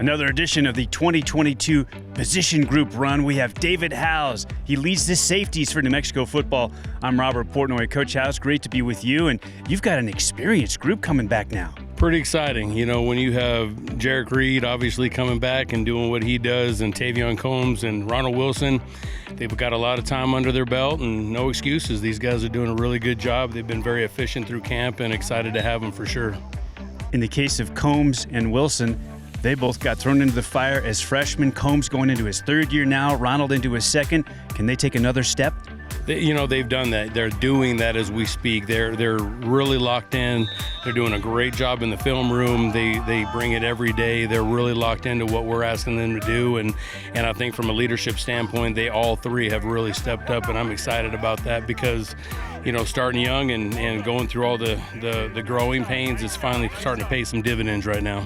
Another edition of the 2022 position group run. We have David Howes. He leads the safeties for New Mexico football. I'm Robert Portnoy. Coach Howes, great to be with you. And you've got an experienced group coming back now. Pretty exciting. You know, when you have Jarek Reed obviously coming back and doing what he does, and Tavion Combs and Ronald Wilson, they've got a lot of time under their belt and no excuses. These guys are doing a really good job. They've been very efficient through camp and excited to have them for sure. In the case of Combs and Wilson, they both got thrown into the fire as freshmen. Combs going into his third year now, Ronald into his second. Can they take another step? They've done that. They're doing that as we speak. They're really locked in. They're doing a great job in the film room. They bring it every day. They're really locked into what we're asking them to do. And I think from a leadership standpoint, they all three have really stepped up, and I'm excited about that because, starting young and going through all the growing pains is finally starting to pay some dividends right now.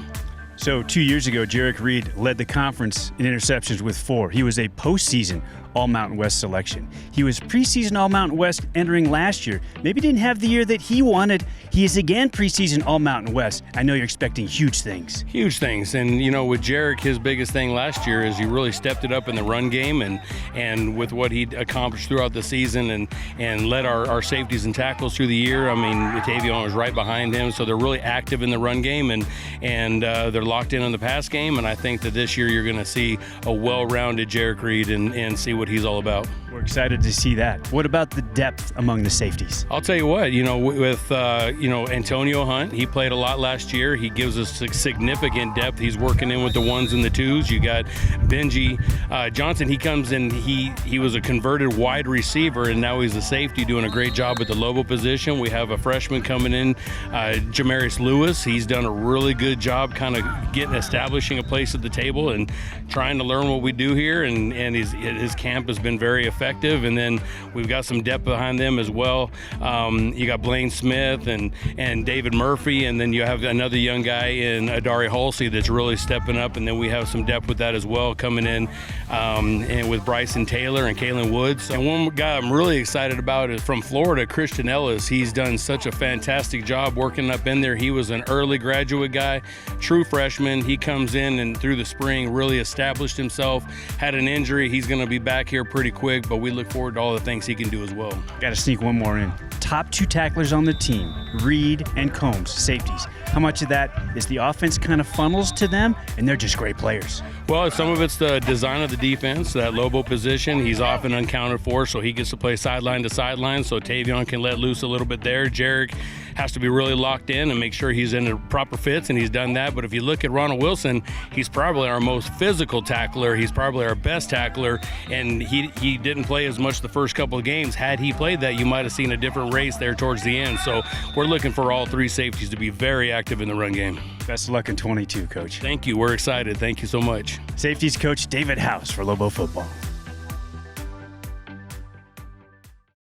So 2 years ago, Jarek Reed led the conference in interceptions with 4. He was a postseason All-Mountain West selection. He was preseason All-Mountain West entering last year. Maybe didn't have the year that he wanted. He is again preseason All-Mountain West. I know you're expecting huge things. Huge things. And, with Jarek, his biggest thing last year is he really stepped it up in the run game and with what he accomplished throughout the season and led our safeties and tackles through the year. I mean, Tavion was right behind him, so they're really active in the run game and they're locked in on the pass game. And I think that this year you're going to see a well-rounded Jarek Reed and see what he's all about. We're excited to see that. What about the depth among the safeties? I'll tell you what, with Antonio Hunt, he played a lot last year. He gives us significant depth. He's working in with the ones and the twos. You got Benji Johnson. He comes in, he was a converted wide receiver, and now he's a safety doing a great job at the Lobo position. We have a freshman coming in, Jamarius Lewis. He's done a really good job kind of establishing a place at the table and trying to learn what we do here, and his camp has been very effective. And then we've got some depth behind them as well. You got Blaine Smith and David Murphy, and then you have another young guy in Adari Halsey that's really stepping up, and then we have some depth with that as well coming in, and with Bryson Taylor and Kalen Woods. And one guy I'm really excited about is from Florida, Christian Ellis. He's done such a fantastic job working up in there. He was an early graduate guy, true freshman. He comes in and through the spring really established himself, had an injury. He's going to be back here pretty quick, but we look forward to all the things he can do as well. Got to sneak one more in. Top 2 tacklers on the team, Reed and Combs, safeties. How much of that is the offense kind of funnels to them, and they're just great players? Well, some of it's the design of the defense, that Lobo position. He's often uncounted for, so he gets to play sideline to sideline, so Tavion can let loose a little bit there. Jarek has to be really locked in and make sure he's in the proper fits, and he's done that. But if you look at Ronald Wilson, he's probably our most physical tackler. He's probably our best tackler, and he didn't play as much the first couple of games. Had he played that, you might have seen a different race there towards the end. So we're looking for all 3 safeties to be very active in the run game. Best of luck in 22, Coach. Thank you. We're excited. Thank you so much. Safeties coach David Howes for Lobo Football.